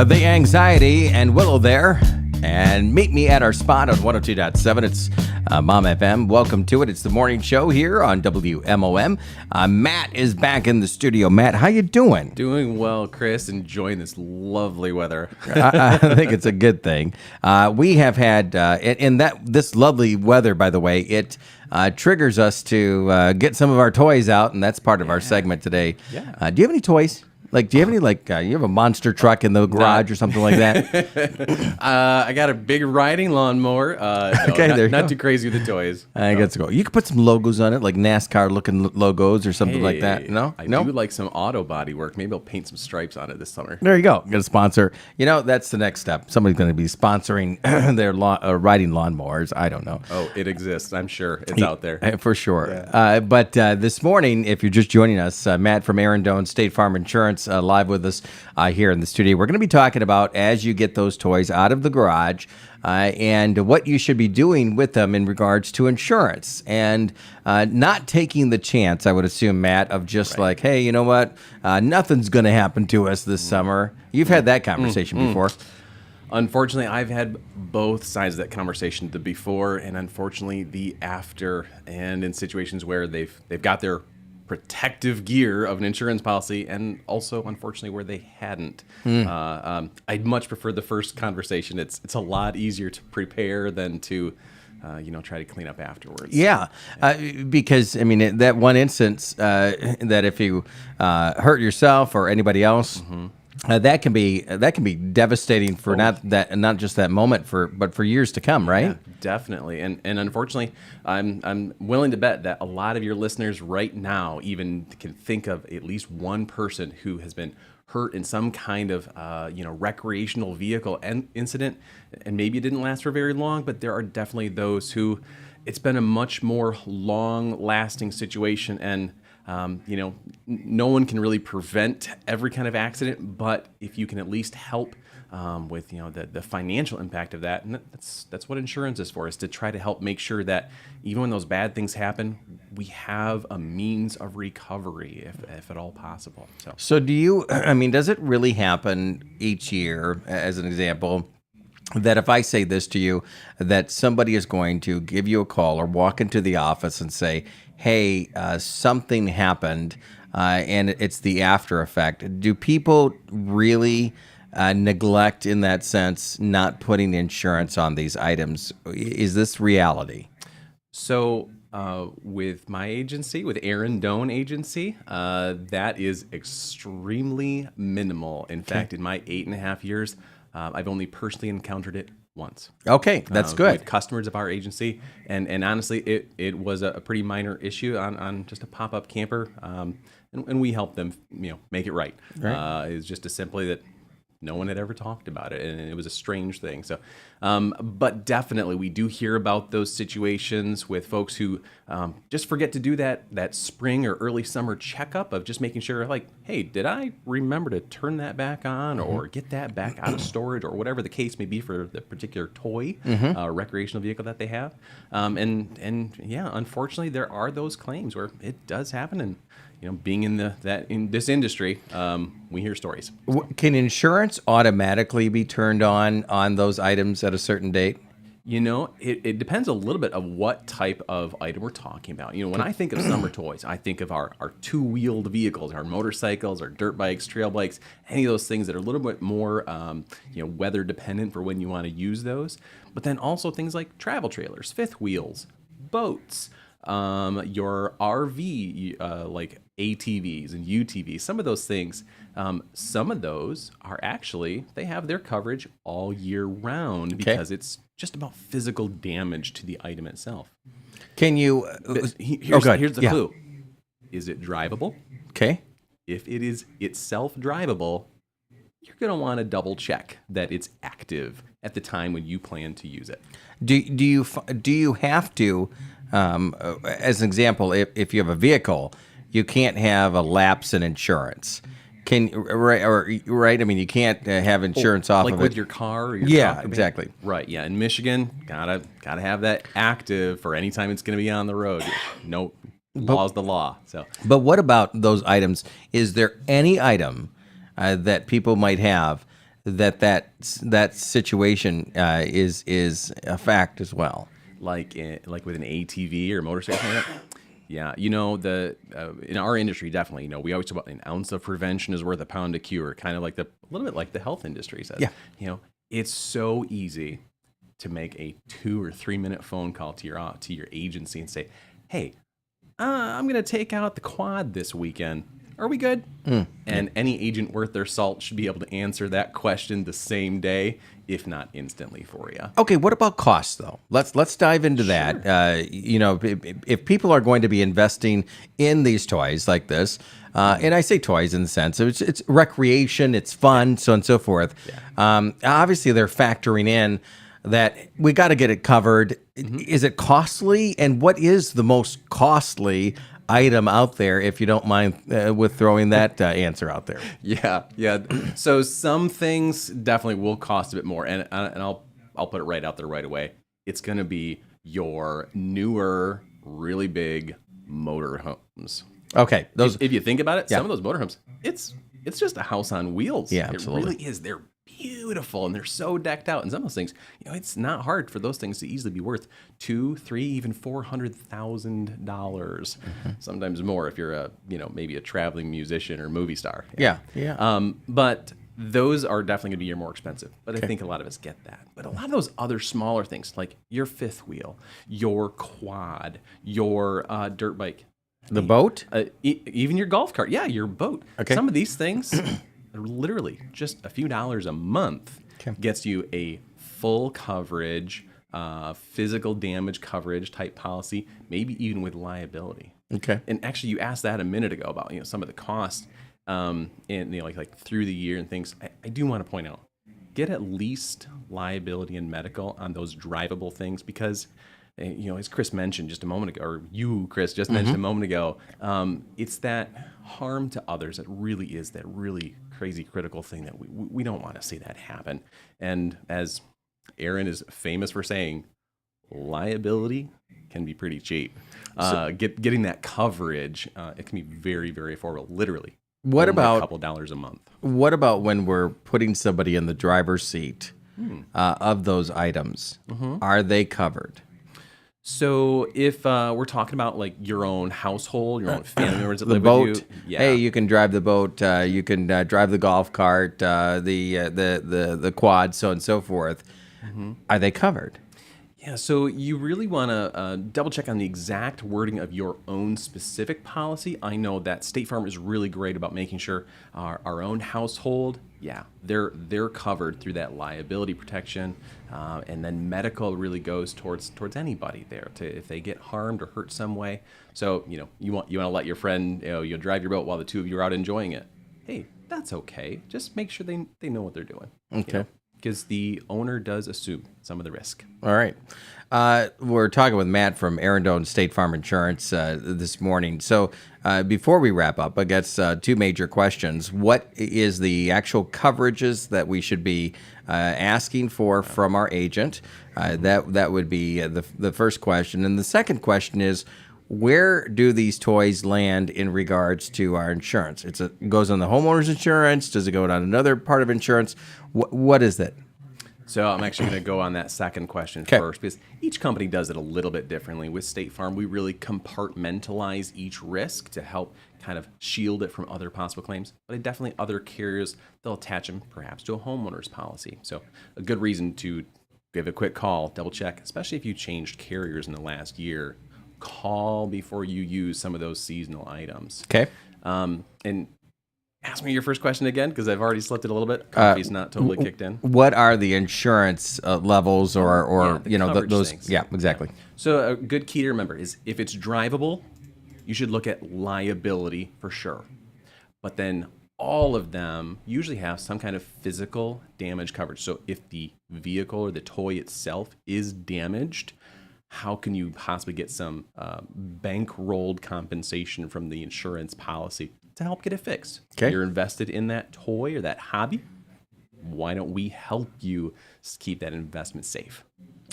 The Anxiety and Willow there. And meet me at our spot on 102.7. It's Mom FM. Welcome to it. It's the morning show here on WMOM. Matt is back in the studio. Matt, how you doing? Doing well, Chris. Enjoying this lovely weather. I think it's a good thing. We have had, this lovely weather, by the way, it triggers us to get some of our toys out, and that's part of our segment today. Yeah. Do you have any toys? Like, do you have any, you have a monster truck in the garage or something like that? I got a big riding lawnmower. Not too crazy with the toys. I guess go. You could put some logos on it, like NASCAR-looking logos or something like that. No? I do like some auto body work. Maybe I'll paint some stripes on it this summer. There you go. Get a sponsor. That's the next step. Somebody's going to be sponsoring their riding lawnmowers. I don't know. Oh, it exists. I'm sure it's out there. For sure. Yeah. But this morning, if you're just joining us, Matt from Aaron Doan State Farm Insurance live with us here in the studio. We're going to be talking about as you get those toys out of the garage and what you should be doing with them in regards to insurance and not taking the chance, I would assume, Matt, of just like, hey, you know what? Nothing's going to happen to us this summer. You've had that conversation before. Unfortunately, I've had both sides of that conversation, the before and unfortunately the after, and in situations where they've got their protective gear of an insurance policy, and also unfortunately where they hadn't. I'd much prefer the first conversation. It's a lot easier to prepare than to try to clean up afterwards. Yeah. Because that one instance that if you hurt yourself or anybody else. That can be devastating for not just that moment but for years to come, right? Yeah, definitely. And unfortunately, I'm willing to bet that a lot of your listeners right now even can think of at least one person who has been hurt in some kind of recreational vehicle incident, and maybe it didn't last for very long, but there are definitely those who it's been a much more long-lasting situation, and no one can really prevent every kind of accident, but if you can at least help with the financial impact of that, and that's what insurance is for, is to try to help make sure that even when those bad things happen, we have a means of recovery if at all possible. So do you? Does it really happen each year, as an example, that if I say this to you, that somebody is going to give you a call or walk into the office and say, hey, something happened, and it's the after effect. Do people really neglect, in that sense, not putting insurance on these items? Is this reality? So with my agency, with Aaron Doan Agency, that is extremely minimal. In fact, in my 8.5 years, I've only personally encountered it once. Okay, that's good. With customers of our agency, and honestly, it was a pretty minor issue on just a pop-up camper, and we helped them, make it right. It was just as simply that no one had ever talked about it, and it was a strange thing. So, but definitely we do hear about those situations with folks who just forget to do that spring or early summer checkup of just making sure, like, hey, did I remember to turn that back on or get that back out of storage or whatever the case may be for the particular toy, recreational vehicle that they have. And yeah, unfortunately, there are those claims where it does happen, and being in this industry, we hear stories. Can insurance automatically be turned on those items at a certain date? It depends a little bit of what type of item we're talking about. When I think of summer toys, I think of our two-wheeled vehicles, our motorcycles, our dirt bikes, trail bikes, any of those things that are a little bit more, weather dependent for when you want to use those. But then also things like travel trailers, fifth wheels, boats, your RV, like ATVs and UTVs, some of those things, some of those are actually, they have their coverage all year round because it's just about physical damage to the item itself. Can you... Here's the clue. Is it drivable? Okay. If it is itself drivable, you're going to want to double check that it's active at the time when you plan to use it. Do you have to, as an example, if you have a vehicle, you can't have a lapse in insurance. Right? You can't have insurance off of it. Like with your car or your truck? Exactly. Right, yeah. In Michigan, gotta have that active for any time it's going to be on the road. No, law's the law. So. But what about those items? Is there any item that people might have that situation is a fact as well. Like with an ATV or motorcycle. Like that. Yeah, in our industry, definitely, we always talk about an ounce of prevention is worth a pound of cure, kind of like a little bit like the health industry says. Yeah. It's so easy to make a 2 or 3 minute phone call to your agency and say, hey, I'm going to take out the quad this weekend. Are we good? And any agent worth their salt should be able to answer that question the same day, if not instantly for you. Okay, what about costs though? Let's dive into that. If people are going to be investing in these toys like this, and I say toys in the sense of it's recreation, it's fun, so on and so forth. Yeah. Obviously, they're factoring in that we got to get it covered. Is it costly? And what is the most costly item out there, if you don't mind with throwing that answer out there? Yeah. So some things definitely will cost a bit more, and I'll put it right out there right away. It's going to be your newer, really big motorhomes. Okay, those. If you think about it, some of those motorhomes, it's just a house on wheels. Yeah, absolutely. It really is. They're beautiful and they're so decked out. And some of those things, it's not hard for those things to easily be worth $200,000, $300,000, even $400,000, sometimes more if you're maybe a traveling musician or movie star. Yeah. But those are definitely going to be more expensive. But I think a lot of us get that. But a lot of those other smaller things, like your fifth wheel, your quad, your dirt bike, the boat, even your golf cart, your boat. Okay. Some of these things. Literally just a few dollars a month gets you a full coverage, physical damage coverage type policy, maybe even with liability. Okay. And actually, you asked that a minute ago about some of the costs, and like through the year and things. I do want to point out, get at least liability and medical on those drivable things because. As Chris mentioned just a moment ago, or you, Chris, just mentioned a moment ago, it's that harm to others that really is that really crazy critical thing that we don't want to see that happen. And as Aaron is famous for saying, liability can be pretty cheap. Getting that coverage, it can be very, very affordable, literally. What only about a couple dollars a month? What about when we're putting somebody in the driver's seat of those items? Are they covered? So if we're talking about like your own household, your own family members that The live boat. with you, Hey, you can drive the boat. You can drive the golf cart, the quad, so on and so forth. Are they covered? Yeah, so you really want to double check on the exact wording of your own specific policy. I know that State Farm is really great about making sure our own household, they're covered through that liability protection, and then medical really goes towards anybody there if they get harmed or hurt some way. So you want to let your friend you drive your boat while the two of you are out enjoying it. Hey, that's okay. Just make sure they know what they're doing. Okay. Because the owner does assume some of the risk. All right. We're talking with Matt from Arundel State Farm Insurance this morning. So before we wrap up, I guess two major questions. What is the actual coverages that we should be asking for from our agent? That would be the first question. And the second question is, where do these toys land in regards to our insurance? It goes on the homeowner's insurance. Does it go on another part of insurance? What is it? So I'm actually going to go on that second question first because each company does it a little bit differently. With State Farm, we really compartmentalize each risk to help kind of shield it from other possible claims. But definitely other carriers, they'll attach them perhaps to a homeowner's policy. So a good reason to give a quick call, double check, especially if you changed carriers in the last year. Call before you use some of those seasonal items. Okay. And ask me your first question again, because I've already slipped it a little bit. Coffee's not totally kicked in. What are the insurance levels or those? Things. Yeah, exactly. So a good key to remember is if it's drivable, you should look at liability for sure. But then all of them usually have some kind of physical damage coverage. So if the vehicle or the toy itself is damaged, how can you possibly get some bankrolled compensation from the insurance policy to help get it fixed? Okay. You're invested in that toy or that hobby. Why don't we help you keep that investment safe?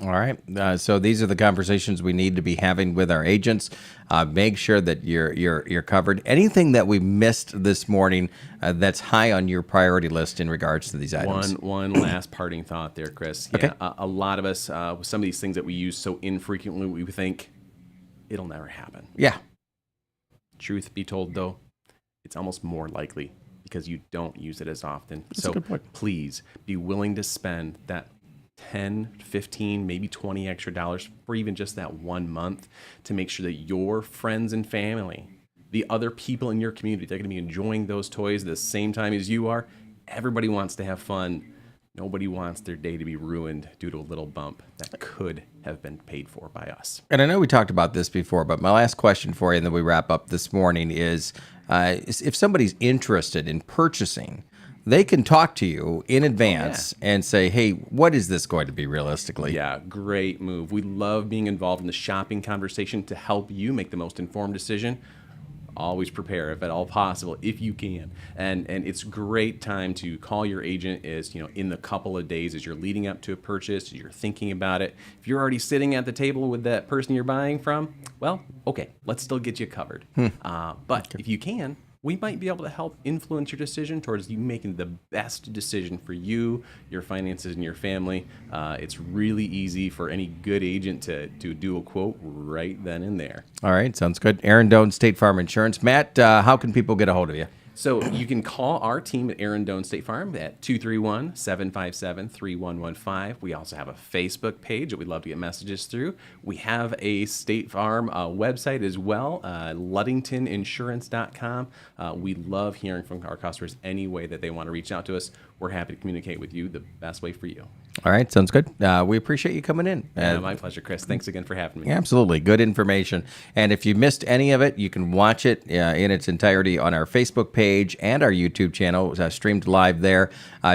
All right. So these are the conversations we need to be having with our agents. Make sure that you're covered. Anything that we missed this morning that's high on your priority list in regards to these items? One last parting thought there, Chris. Yeah, Okay. a lot of us, with some of these things that we use so infrequently, we think it'll never happen. Yeah. Truth be told, though, it's almost more likely because you don't use it as often. That's a good point. Please be willing to spend that 10, 15, maybe 20 extra dollars for even just that 1 month to make sure that your friends and family, the other people in your community, they're going to be enjoying those toys at the same time as you are. Everybody wants to have fun. Nobody wants their day to be ruined due to a little bump that could have been paid for by us. And I know we talked about this before, but my last question for you, and then we wrap up this morning, is if somebody's interested in purchasing, they can talk to you in advance and say, hey, what is this going to be realistically? Yeah, great move. We love being involved in the shopping conversation to help you make the most informed decision. Always prepare, if at all possible, if you can. And it's great time to call your agent in the couple of days as you're leading up to a purchase, as you're thinking about it. If you're already sitting at the table with that person you're buying from, well, okay, let's still get you covered. But if you can, we might be able to help influence your decision towards you making the best decision for you, your finances, and your family. It's really easy for any good agent to do a quote right then and there. All right, sounds good. Aaron Doan, State Farm Insurance. Matt, how can people get a hold of you? So you can call our team at Aaron Doan State Farm at 231-757-3115. We also have a Facebook page that we'd love to get messages through. We have a State Farm website as well, LuddingtonInsurance.com. We love hearing from our customers any way that they want to reach out to us. We're happy to communicate with you the best way for you. All right, sounds good. We appreciate you coming in. My pleasure, Chris. Thanks again for having me. Absolutely. Good information. And if you missed any of it, you can watch it in its entirety on our Facebook page and our YouTube channel. It was streamed live there.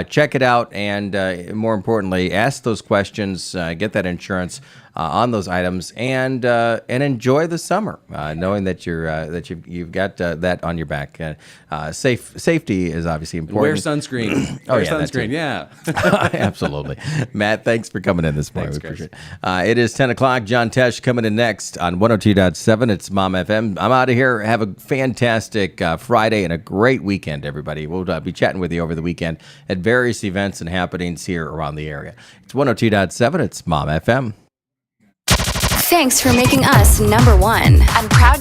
Check it out. And more importantly, ask those questions, get that insurance on those items, and enjoy the summer, knowing that you've got that on your back. Safety is obviously important. Wear sunscreen. Wear sunscreen. Yeah. Absolutely. Matt, thanks for coming in this morning. Thanks, we appreciate it. It is 10 o'clock. John Tesh coming in next on 102.7. It's Mom FM. I'm out of here. Have a fantastic Friday and a great weekend, everybody. We'll be chatting with you over the weekend at various events and happenings here around the area. It's 102.7. It's Mom FM. Thanks for making us number one. I'm proud